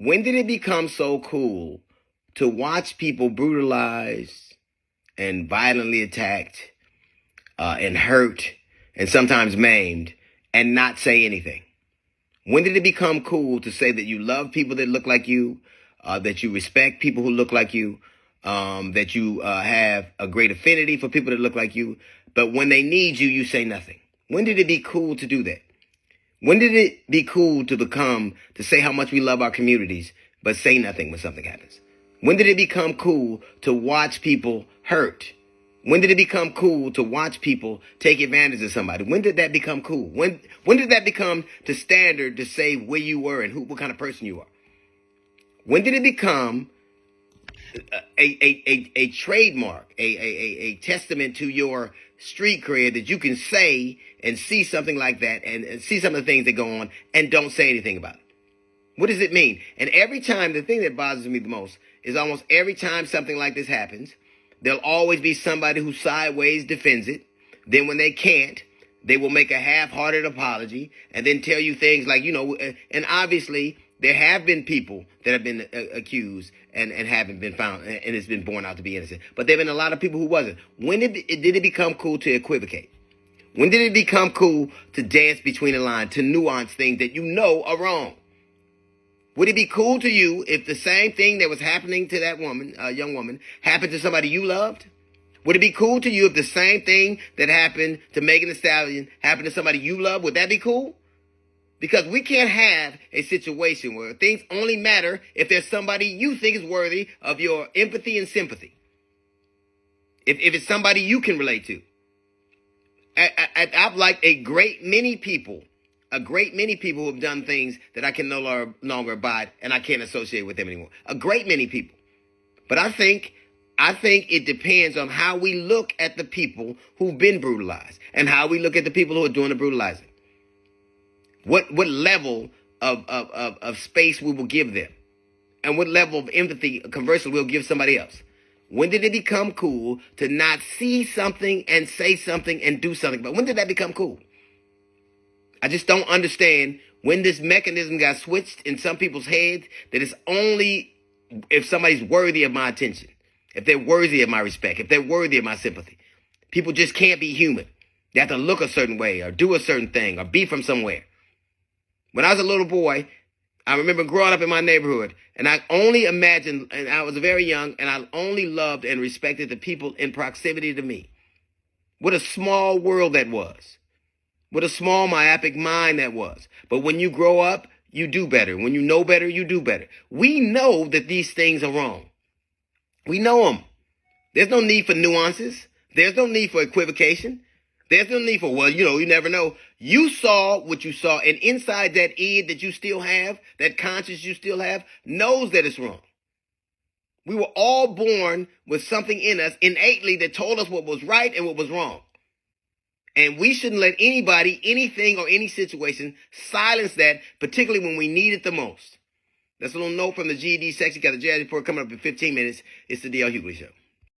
When did it become so cool to watch people brutalized and violently attacked and hurt and sometimes maimed and not say anything? When did it become cool to say that you love people that look like you, that you respect people who look like you, that you have a great affinity for people that look like you, but when they need you, you say nothing? When did it be cool to do that? When did it be cool to say how much we love our communities, but say nothing when something happens? When did it become cool to watch people hurt? When did it become cool to watch people take advantage of somebody? When did that become cool? When did that become the standard to say where you were and what kind of person you are? When did it become a trademark, a testament to your street cred that you can say and see something like that and see some of the things that go on and don't say anything about it? What does it mean? And every time, the thing that bothers me the most is almost every time something like this happens, there'll always be somebody who sideways defends it. Then when they can't, they will make a half-hearted apology and then tell you things like, and obviously there have been people that have been accused and haven't been found, and it's been borne out to be innocent. But there have been a lot of people who wasn't. When did it become cool to equivocate? When did it become cool to dance between the lines, to nuance things that you know are wrong? Would it be cool to you if the same thing that was happening to that woman, young woman, happened to somebody you loved? Would it be cool to you if the same thing that happened to Megan Thee Stallion happened to somebody you love? Would that be cool? Because we can't have a situation where things only matter if there's somebody you think is worthy of your empathy and sympathy. If it's somebody you can relate to. I've liked a great many people who have done things that I can no longer abide and I can't associate with them anymore. A great many people. But I think it depends on how we look at the people who've been brutalized and how we look at the people who are doing the brutalizing. What level of space we will give them and what level of empathy, conversely, we'll give somebody else. When did it become cool to not see something and say something and do something? But when did that become cool? I just don't understand when this mechanism got switched in some people's heads that it's only if somebody's worthy of my attention, if they're worthy of my respect, if they're worthy of my sympathy. People just can't be human. They have to look a certain way or do a certain thing or be from somewhere. When I was a little boy, I remember growing up in my neighborhood, and I only imagined, and I was very young, and I only loved and respected the people in proximity to me. What a small world that was. What a small myopic mind that was. But when you grow up, you do better. When you know better, you do better. We know that these things are wrong. We know them. There's no need for nuances. There's no need for equivocation. There's no need for, you never know. You saw what you saw, and inside that id that you still have, that conscience you still have, knows that it's wrong. We were all born with something in us innately that told us what was right and what was wrong. And we shouldn't let anybody, anything, or any situation silence that, particularly when we need it the most. That's a little note from the GED section. Got the jazz report coming up in 15 minutes. It's the D.L. Hughley Show.